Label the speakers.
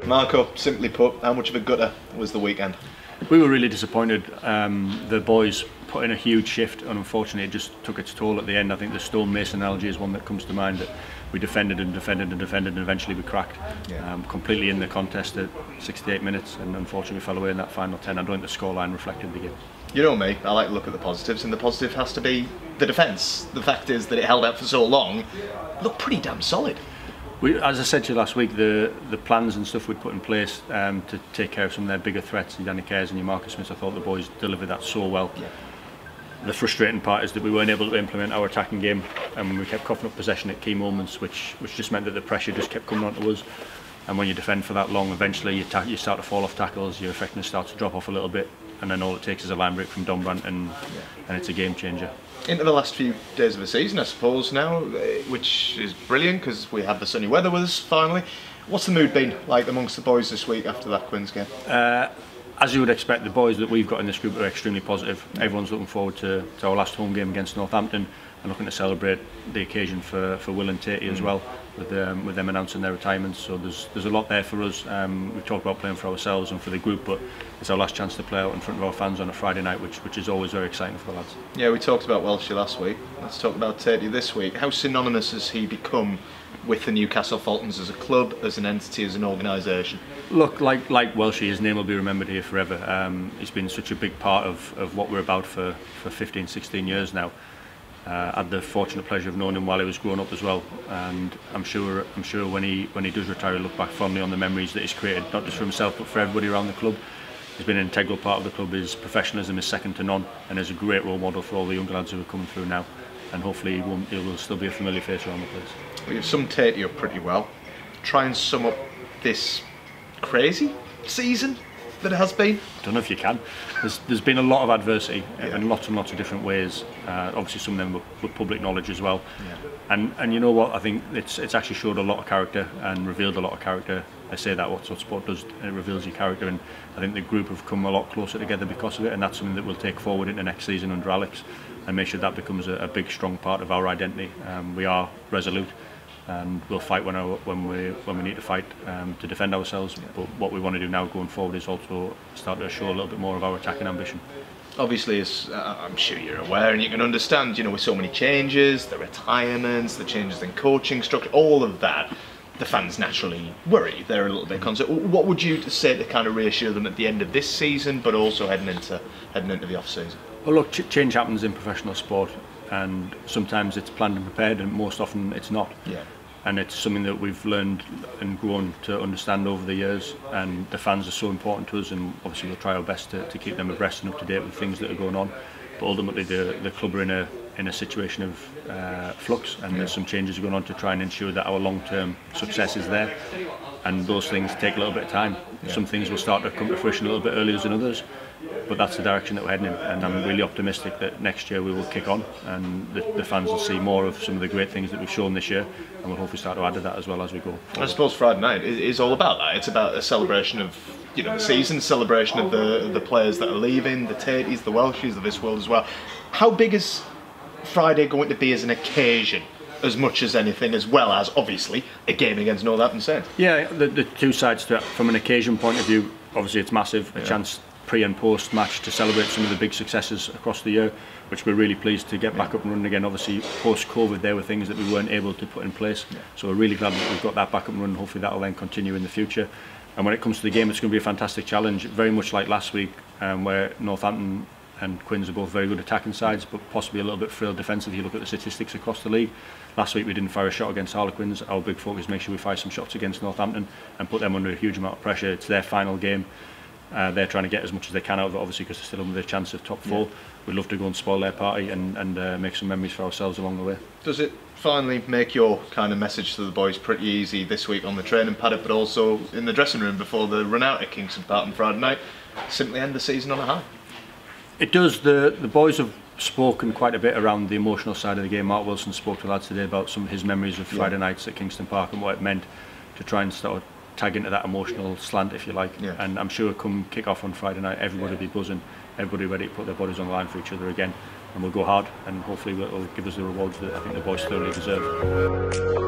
Speaker 1: Marco, simply put, how much of a gutter was the weekend?
Speaker 2: We were really disappointed. The boys put in a huge shift, and unfortunately it just took its toll at the end. I think the stonemason analogy is one that comes to mind, that we defended and defended and defended and eventually we cracked. Completely in the contest at 68 minutes, and unfortunately we fell away in that final 10. I don't think the scoreline reflected the game. You
Speaker 1: know me, I like to look at the positives, and the positive has to be the defence. The fact is that it held out for so long, it looked pretty damn solid.
Speaker 2: As I said to you last week, the plans and stuff we'd put in place to take care of some of their bigger threats, your Danny Cares and your Marcus Smiths, I thought the boys delivered that so well. The frustrating part is that we weren't able to implement our attacking game, and we kept coughing up possession at key moments, which just meant that the pressure just kept coming onto us. And when you defend for that long, eventually you start to fall off tackles, your effectiveness starts to drop off a little bit, and then all it takes is a line break from Dombrandt, and it's a game changer.
Speaker 1: Into the last few days of the season, I suppose now, which is brilliant because we have the sunny weather with us finally. What's the mood been like amongst the boys this week after that Quins game?
Speaker 2: As you would expect, the boys that we've got in this group are extremely positive. Everyone's looking forward to our last home game against Northampton, and looking to celebrate the occasion for Will and Tatey as well, with them announcing their retirements. So there's a lot there for us. We've talked about playing for ourselves and for the group, but it's our last chance to play out in front of our fans on a Friday night, which is always very exciting for the lads.
Speaker 1: Yeah, we talked about Welshie last week. Let's talk about Tatey this week. How synonymous has he become with the Newcastle Falcons as a club, as an entity, as an organisation?
Speaker 2: Look, like Welshie, his name will be remembered here forever. He's been such a big part of what we're about for 15, 16 years now. I had the fortunate pleasure of knowing him while he was growing up as well, and I'm sure when he does retire, he'll look back fondly on the memories that he's created, not just for himself but for everybody around the club. He's been an integral part of the club. His professionalism is second to none, and is a great role model for all the younger lads who are coming through now, and hopefully he will still be a familiar face around the place.
Speaker 1: Well, you've summed Tatey up pretty well. Try and sum up this crazy season that it has been.
Speaker 2: I don't know if you can. There's been a lot of adversity in lots and lots of different ways. Obviously some of them were public knowledge as well. And you know what, I think it's actually showed a lot of character and revealed a lot of character. I say that what sport does, it reveals your character, and I think the group have come a lot closer together because of it, and that's something that we'll take forward into next season under Alex and make sure that becomes a big strong part of our identity. We are resolute, and we'll fight when we need to fight to defend ourselves. But what we want to do now going forward is also start to show a little bit more of our attacking ambition.
Speaker 1: Obviously, as I'm sure you're aware and you can understand, you know, with so many changes, the retirements, the changes in coaching structure, all of that, the fans naturally worry. They're a little bit concerned. What would you say to kind of reassure them at the end of this season, but also heading into the off season?
Speaker 2: Well, look, change happens in professional sport, and sometimes it's planned and prepared, and most often it's not. And it's something that we've learned and grown to understand over the years, and the fans are so important to us, and obviously we'll try our best to keep them abreast and up to date with things that are going on. But ultimately the club are in a situation of flux, and there's some changes going on to try and ensure that our long-term success is there, and those things take a little bit of time. Some things will start to come to fruition a little bit earlier than others, but that's the direction that we're heading in, and I'm really optimistic that next year we will kick on, and the fans will see more of some of the great things that we've shown this year, and we'll hopefully start to add to that as well as we go forward.
Speaker 1: I suppose Friday night is all about that. It's about a celebration of, you know, the season, celebration of the players that are leaving, the Tateys, the Welshies of this world as well. How big is Friday going to be as an occasion, as much as anything, as well as obviously a game against Northampton Saints?
Speaker 2: Yeah, the two sides to it. From an occasion point of view, obviously it's massive, a chance pre and post match to celebrate some of the big successes across the year, which we're really pleased to get back up and running again. Obviously post COVID there were things that we weren't able to put in place, so we're really glad that we've got that back up and running. Hopefully that will then continue in the future. And when it comes to the game, it's going to be a fantastic challenge, very much like last week, where Northampton and Quins are both very good attacking sides, but possibly a little bit frail defensive if you look at the statistics across the league. Last week we didn't fire a shot against Harlequins. Our big focus is make sure we fire some shots against Northampton and put them under a huge amount of pressure. It's their final game. They're trying to get as much as they can out of it, obviously, because they're still under the chance of top four. We'd love to go and spoil their party and make some memories for ourselves along the way.
Speaker 1: Does it finally make your kind of message to the boys pretty easy this week on the training paddock, but also in the dressing room before the run out at Kingston Park on Friday night? Simply end the season on a high.
Speaker 2: It does. The boys have spoken quite a bit around the emotional side of the game. Mark Wilson spoke to lads today about some of his memories of Friday nights at Kingston Park and what it meant to try and start tag into that emotional slant, if you like. And I'm sure come kick off on Friday night, everybody will be buzzing, everybody ready to put their bodies on the line for each other again, and we'll go hard, and hopefully it'll give us the rewards that I think the boys thoroughly deserve.